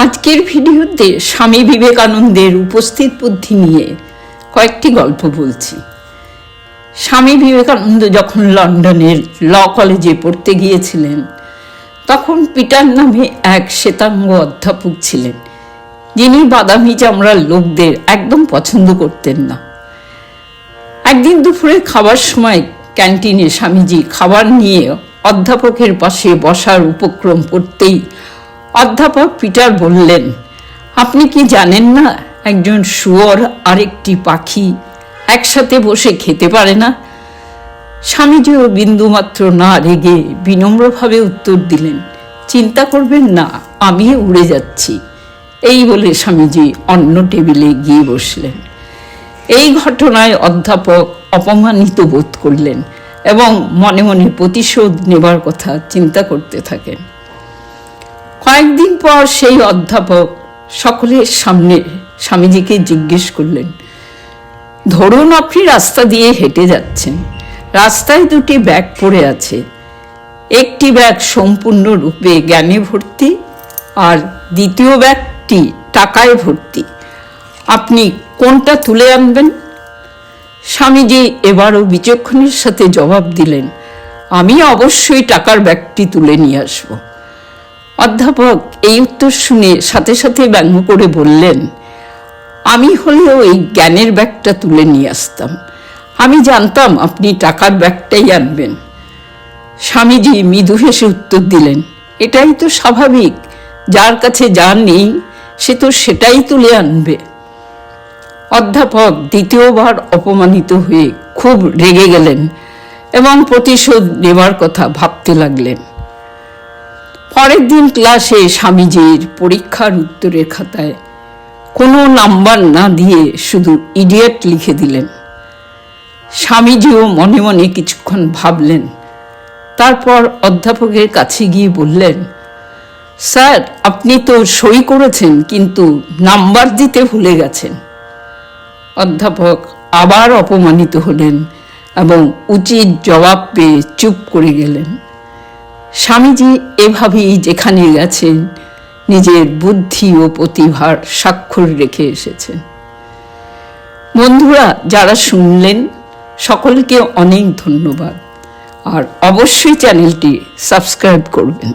আজকের ভিডিওতে স্বামী বিবেকানন্দের উপস্থিত বুদ্ধি নিয়ে কয়েকটি গল্প বলছি। স্বামী বিবেকানন্দ যখন লন্ডনের ল কলেজে পড়তে গিয়েছিলেন, তখন পিটার নামে এক শ্বেতাঙ্গ অধ্যাপক ছিলেন, যিনি বাদামি চামড়ার লোকদের একদম পছন্দ করতেন না। একদিন দুপুরে খাবার সময় ক্যান্টিনে স্বামীজি খাবার নিয়ে অধ্যাপকের পাশে বসার উপক্রম করতেই অধ্যাপক পিটার বললেন, আপনি কি জানেন না একজন শুয়োর আরেকটি পাখি একসাথে বসে খেতে পারে না? স্বামীজিও বিন্দুমাত্র না রেগে বিনম্রভাবে উত্তর দিলেন, চিন্তা করবেন না, আমি উড়ে যাচ্ছি। এই বলে স্বামীজি অন্য টেবিলে গিয়ে বসলেন। এই ঘটনায় অধ্যাপক অপমানিত বোধ করলেন এবং মনে মনে প্রতিশোধ নেবার কথা চিন্তা করতে থাকেন। কয়েকদিন পর সেই অধ্যাপক সকলের সামনে স্বামীজিকে জিজ্ঞেস করলেন, ধরুন আপনি রাস্তা দিয়ে হেঁটে যাচ্ছেন, রাস্তায় দুটি ব্যাগ পড়ে আছে, একটি ব্যাগ সম্পূর্ণরূপে জ্ঞানে ভর্তি আর দ্বিতীয় ব্যাগটি টাকায় ভর্তি, আপনি কোনটা তুলে আনবেন? স্বামীজি এবারও বিচক্ষণের সাথে জবাব দিলেন, আমি অবশ্যই টাকার ব্যাগটি তুলে নিয়ে আসব। অধ্যাপক এই উত্তর শুনে সাথে সাথে ব্যঙ্গ করে বললেন, আমি হলেও এই জ্ঞানের ব্যাগটা তুলে নিয়ে আসতাম, আমি জানতাম আপনি টাকার ব্যাগটাই আনবেন। স্বামীজি মৃদু হেসে উত্তর দিলেন, এটাই তো স্বাভাবিক, যার কাছে যা নেই সে তো সেটাই তুলে আনবে। অধ্যাপক দ্বিতীয়বার অপমানিত হয়ে খুব রেগে গেলেন এবং প্রতিশোধ নেবার কথা ভাবতে লাগলেন। পরের দিন ক্লাসে স্বামীজির পরীক্ষার উত্তরের খাতায় কোনো নাম্বার না দিয়ে শুধু ইডিয়েট লিখে দিলেন। স্বামীজিও মনে মনে কিছুক্ষণ ভাবলেন, তারপর অধ্যাপকের কাছে গিয়ে বললেন, স্যার, আপনি তো সই করেছেন কিন্তু নাম্বার দিতে ভুলে গেছেন। অধ্যাপক আবার অপমানিত হলেন এবং উচিত জবাব পেয়ে চুপ করে গেলেন। স্বামীজি এভাবেই যেখানে গেছেন নিজের বুদ্ধি ও প্রতিভার স্বাক্ষর রেখে এসেছেন। বন্ধুরা, যারা শুনলেন সকলকে অনেক ধন্যবাদ, আর অবশ্যই চ্যানেলটি সাবস্ক্রাইব করবেন।